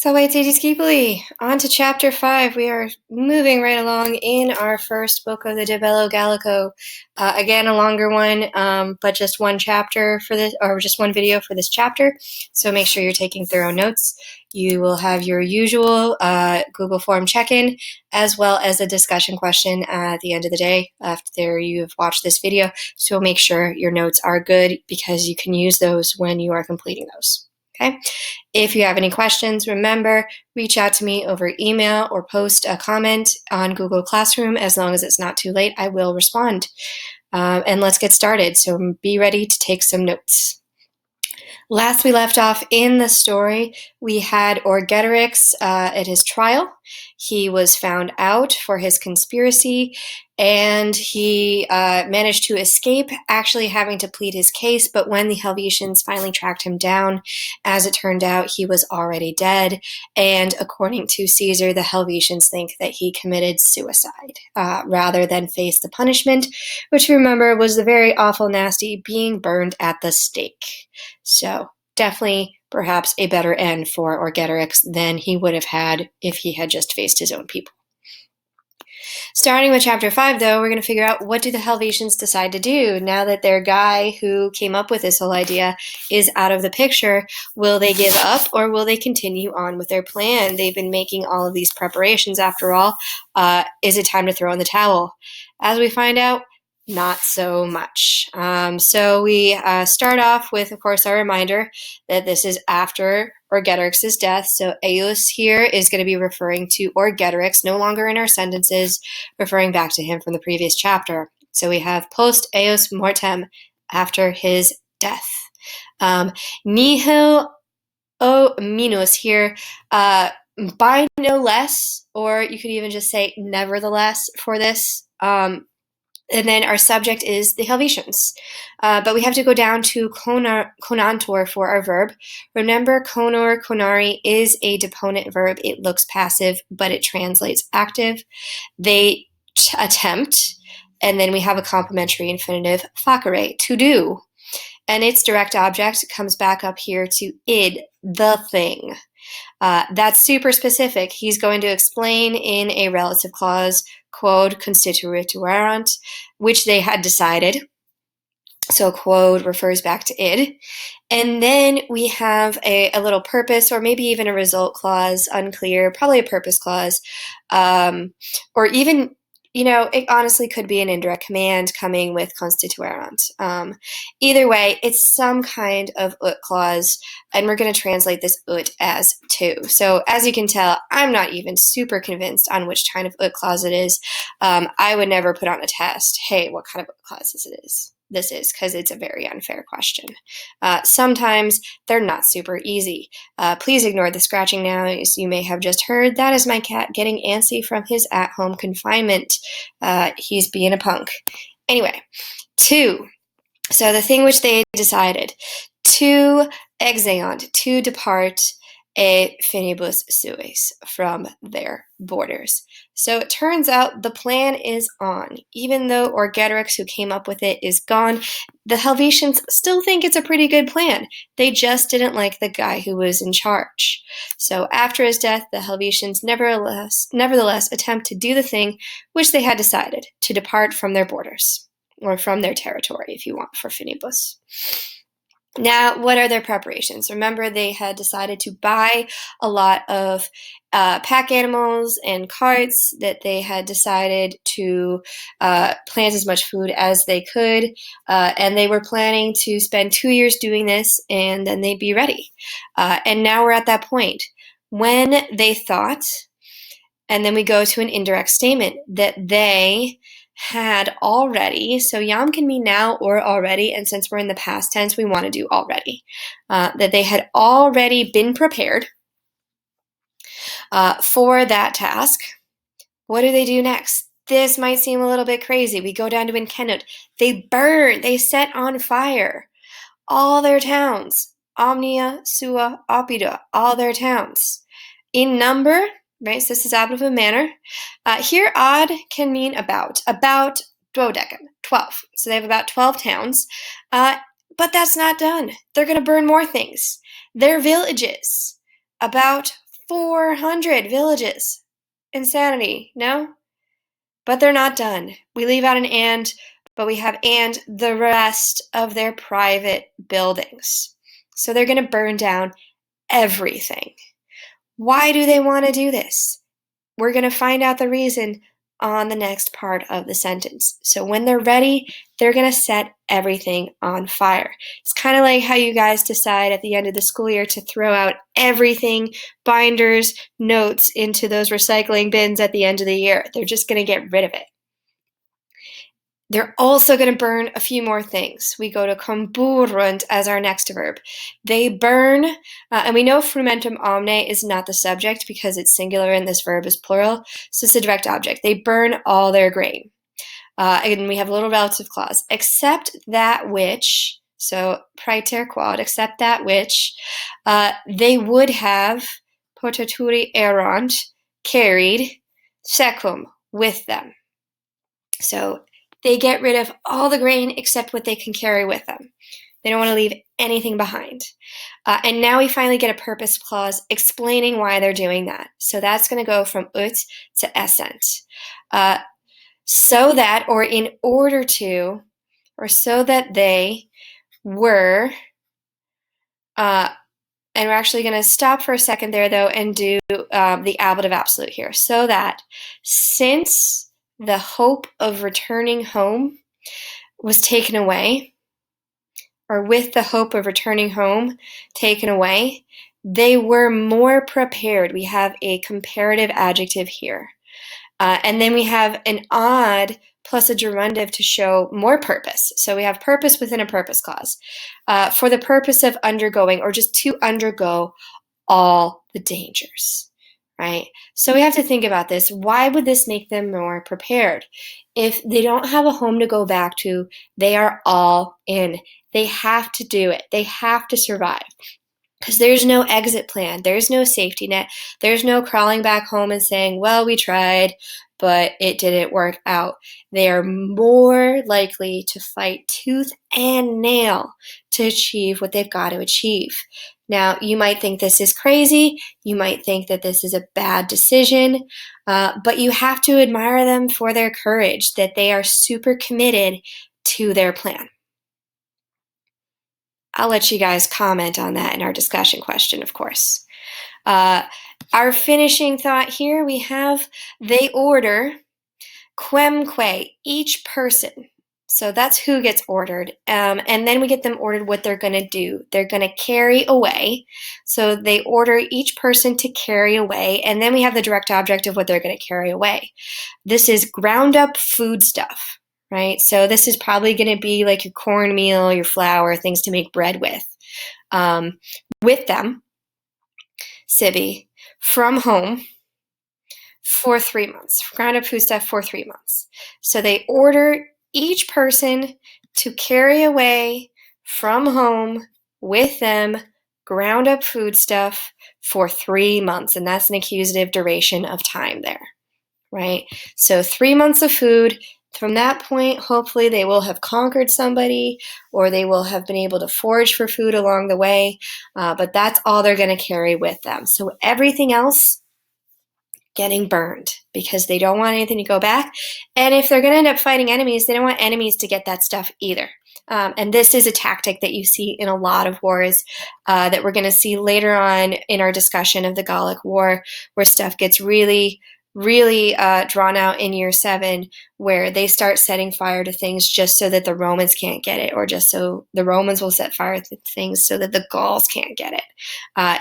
So wait, Skipoli, on to chapter 5. We are moving right along in our first book of the De Bello Gallico. Again, a longer one, but just one chapter for this, or just one video for this chapter. So make sure you're taking thorough notes. You will have your usual Google form check-in, as well as a discussion question at the end of the day after you've watched this video. So make sure your notes are good because you can use those when you are completing those. Okay. If you have any questions, remember, reach out to me over email or post a comment on Google Classroom. As long as it's not too late, I will respond. And let's get started. So be ready to take some notes. Last we left off in the story, we had Orgetorix at his trial. He was found out for his conspiracy, and he managed to escape, actually having to plead his case. But when the Helvetians finally tracked him down, as it turned out, he was already dead. And according to Caesar, the Helvetians think that he committed suicide rather than face the punishment, which, remember, was the very awful, nasty being burned at the stake. So definitely perhaps a better end for Orgetorix than he would have had if he had just faced his own people. Starting with chapter 5, though, we're going to figure out what do the Helvetians decide to do now that their guy who came up with this whole idea is out of the picture. Will they give up or will they continue on with their plan? They've been making all of these preparations after all. Is it time to throw in the towel? As we find out, not so much. So we start off with, of course, our reminder that this is after Orgetorix's death. So Eus here is going to be referring to Orgetorix, no longer in our sentences, referring back to him from the previous chapter. So we have post Eus mortem, after his death. Nihil o minus here, by no less, or you could even just say nevertheless for this. And then our subject is the Helvetians. But we have to go down to conantor for our verb. Remember, conor, conari is a deponent verb. It looks passive, but it translates active. They attempt, and then we have a complementary infinitive, facere, to do. And its direct object comes back up here to id, the thing. That's super specific. He's going to explain in a relative clause, quod constituerant, which they had decided. So quod refers back to id. And then we have a little purpose, or maybe even a result clause, unclear, probably a purpose clause, or even, it honestly could be an indirect command coming with constituerant. Either way, it's some kind of ut clause, and we're going to translate this ut as to. So as you can tell, I'm not even super convinced on which kind of ut clause it is. I would never put on a test, hey, what kind of ut clause this is, because it's a very unfair question. Sometimes they're not super easy. Please ignore the scratching now, as you may have just heard. That is my cat getting antsy from his at-home confinement. He's being a punk. Anyway, 2. So the thing which they decided, to exeunt, to depart a finibus suis, from their borders. So it turns out the plan is on. Even though Orgetorix, who came up with it, is gone, the Helvetians still think it's a pretty good plan. They just didn't like the guy who was in charge. So after his death, the Helvetians nevertheless attempt to do the thing which they had decided, to depart from their borders, or from their territory, if you want, for finibus. Now, what are their preparations? Remember, they had decided to buy a lot of pack animals and carts, that they had decided to plant as much food as they could, and they were planning to spend 2 years doing this, and then they'd be ready. And now we're at that point when they thought, and then we go to an indirect statement, that they had already, so yam can mean now or already, and since we're in the past tense, we want to do already, that they had already been prepared for that task. What do they do next? This might seem a little bit crazy. We go down to incenut. They set on fire all their towns, omnia sua oppida, all their towns. In number, right, so this is out of a manner. Here, ad can mean about duodecim, 12. So they have about 12 towns. But that's not done. They're going to burn more things. Their villages, about 400 villages. Insanity, no? But they're not done. We leave out an and, but we have and the rest of their private buildings. So they're going to burn down everything. Why do they want to do this? We're going to find out the reason on the next part of the sentence. So when they're ready, they're going to set everything on fire. It's kind of like how you guys decide at the end of the school year to throw out everything, binders, notes, into those recycling bins at the end of the year. They're just going to get rid of it. They're also going to burn a few more things. We go to comburrunt as our next verb. They burn, and we know frumentum omne is not the subject because it's singular and this verb is plural, so it's a direct object. They burn all their grain. And we have a little relative clause, except that which, so praeter quod, except that which they would have potaturi erant, carried, secum, with them. So they get rid of all the grain except what they can carry with them. They don't want to leave anything behind. And now we finally get a purpose clause explaining why they're doing that. So that's going to go from ut to essent. So that, or in order to, or so that they were, and we're actually going to stop for a second there, though, and do the ablative absolute here. So that since the hope of returning home was taken away, or with the hope of returning home taken away, they were more prepared. We have a comparative adjective here. And then we have an odd plus a gerundive to show more purpose. So we have purpose within a purpose clause. For the purpose of undergoing, or just to undergo all the dangers. Right? So we have to think about this. Why would this make them more prepared? If they don't have a home to go back to, they are all in. They have to do it. They have to survive. Because there's no exit plan. There's no safety net. There's no crawling back home and saying, well, we tried, but it didn't work out. They are more likely to fight tooth and nail to achieve what they've got to achieve. Now, you might think this is crazy. You might think that this is a bad decision, but you have to admire them for their courage, that they are super committed to their plan. I'll let you guys comment on that in our discussion question, of course. Our finishing thought here, we have they order quemque, each person. So that's who gets ordered. And then we get them ordered what they're going to do. They're going to carry away. So they order each person to carry away. And then we have the direct object of what they're going to carry away. This is ground up food stuff. Right? So this is probably going to be like your cornmeal, your flour, things to make bread with. With them, Sibby, from home for 3 months. Ground up food stuff for 3 months. So they order each person to carry away from home with them ground up food stuff for 3 months. And that's an accusative duration of time there. Right? So 3 months of food. From that point, hopefully they will have conquered somebody, or they will have been able to forage for food along the way, but that's all they're going to carry with them. So everything else getting burned because they don't want anything to go back. And if they're going to end up fighting enemies, they don't want enemies to get that stuff either. And this is a tactic that you see in a lot of wars that we're going to see later on in our discussion of the Gallic War, where stuff gets really drawn out in year 7, where they start setting fire to things just so that the Romans can't get it, or just so the Romans will set fire to things so that the Gauls can't get it.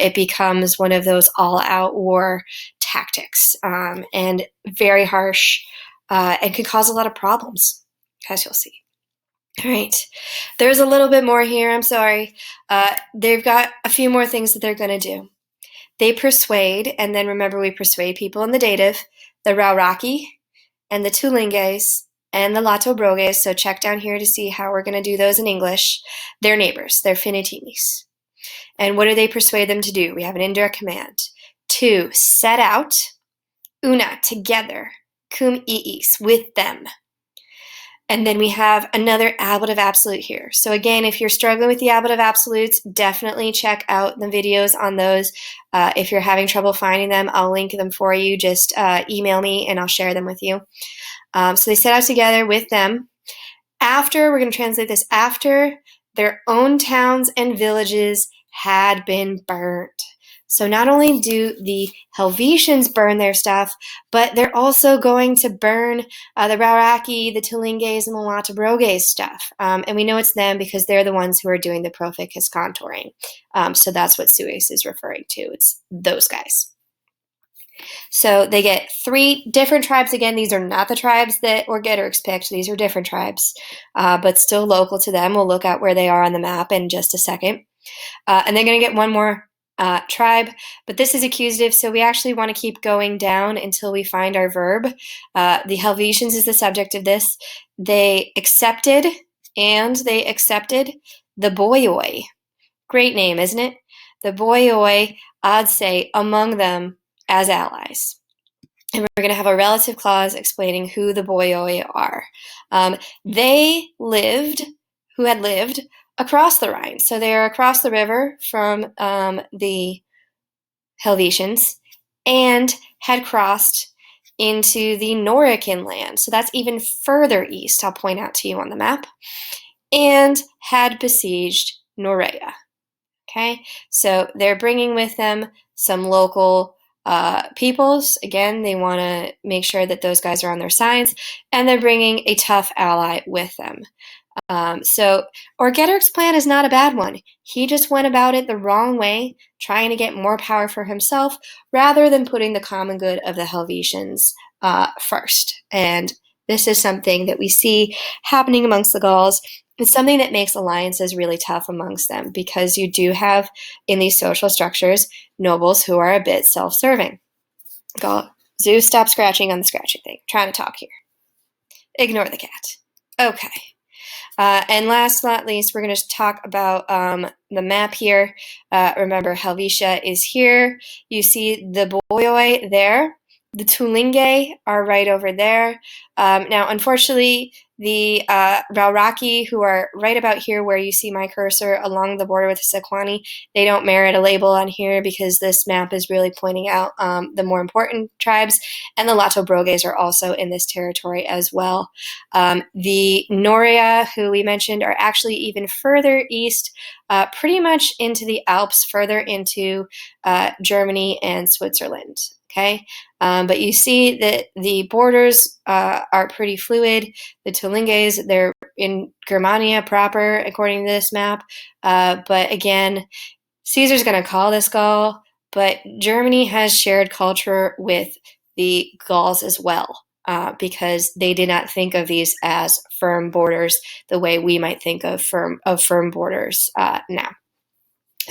It becomes one of those all-out war tactics, and very harsh, and can cause a lot of problems, as you'll see. All right, there's a little bit more here. I'm sorry. They've got a few more things that they're going to do. They persuade, and then remember we persuade people in the dative, the Rauraki, and the Tulinges, and the Latobroges, so check down here to see how we're going to do those in English. They're neighbors, they're finitimis. And what do they persuade them to do? We have an indirect command. To set out, una, together, cum iis, with them. And then we have another ablative absolute here. So again, if you're struggling with the ablative absolutes, definitely check out the videos on those. If you're having trouble finding them, I'll link them for you. Just email me and I'll share them with you. So they set out together with them. We're going to translate this, after their own towns and villages had been burnt. So not only do the Helvetians burn their stuff, but they're also going to burn the Rauraki, the Tulinges, and the Latabroges stuff. And we know it's them because they're the ones who are doing the Proficus contouring. So that's what Suis is referring to. It's those guys. So they get 3 different tribes. Again, these are not the tribes that Orgetorix picked. These are different tribes, but still local to them. We'll look at where they are on the map in just a second. And they're going to get one more tribe, but this is accusative, so we actually want to keep going down until we find our verb. The Helvetians is the subject of this. They accepted the Boyoi. Great name, isn't it? The Boyoi, I'd say, among them as allies. And we're going to have a relative clause explaining who the Boyoi are. They had lived across the Rhine. So they're across the river from the Helvetians and had crossed into the Norican land. So that's even further east, I'll point out to you on the map, and had besieged Norea. Okay, so they're bringing with them some local peoples. Again, they want to make sure that those guys are on their sides, and they're bringing a tough ally with them. So Orgetorix's plan is not a bad one. He just went about it the wrong way, trying to get more power for himself rather than putting the common good of the Helvetians first. And this is something that we see happening amongst the Gauls. It's something that makes alliances really tough amongst them, because you do have in these social structures nobles who are a bit self-serving. Zeus, stop scratching on the scratching thing. I'm trying to talk here. Ignore the cat. Okay. And last but not least, we're going to talk about the map here. Remember, Helvetia is here. You see the Boyoi there. The Tulinge are right over there. Now, unfortunately, the Rauraki, who are right about here where you see my cursor along the border with the Sequani, they don't merit a label on here because this map is really pointing out the more important tribes, and the Latobroges are also in this territory as well. The Noria, who we mentioned, are actually even further east, pretty much into the Alps, further into Germany and Switzerland. Okay, but you see that the borders are pretty fluid. The Tulinges, they're in Germania proper, according to this map. But again, Caesar's going to call this Gaul, but Germany has shared culture with the Gauls as well, because they did not think of these as firm borders the way we might think of firm borders now.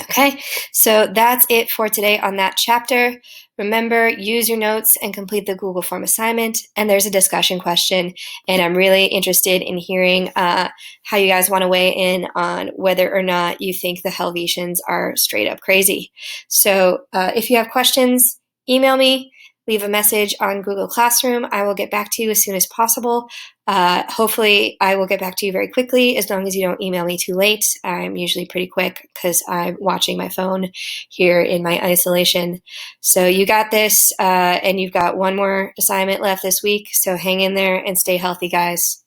Okay, so that's it for today on that chapter. Remember, use your notes and complete the Google Form assignment. And there's a discussion question, and I'm really interested in hearing how you guys want to weigh in on whether or not you think the Helvetians are straight up crazy. So if you have questions, email me. Leave a message on Google Classroom. I will get back to you as soon as possible. Hopefully, I will get back to you very quickly, as long as you don't email me too late. I'm usually pretty quick because I'm watching my phone here in my isolation. So you got this, and you've got one more assignment left this week. So hang in there and stay healthy, guys.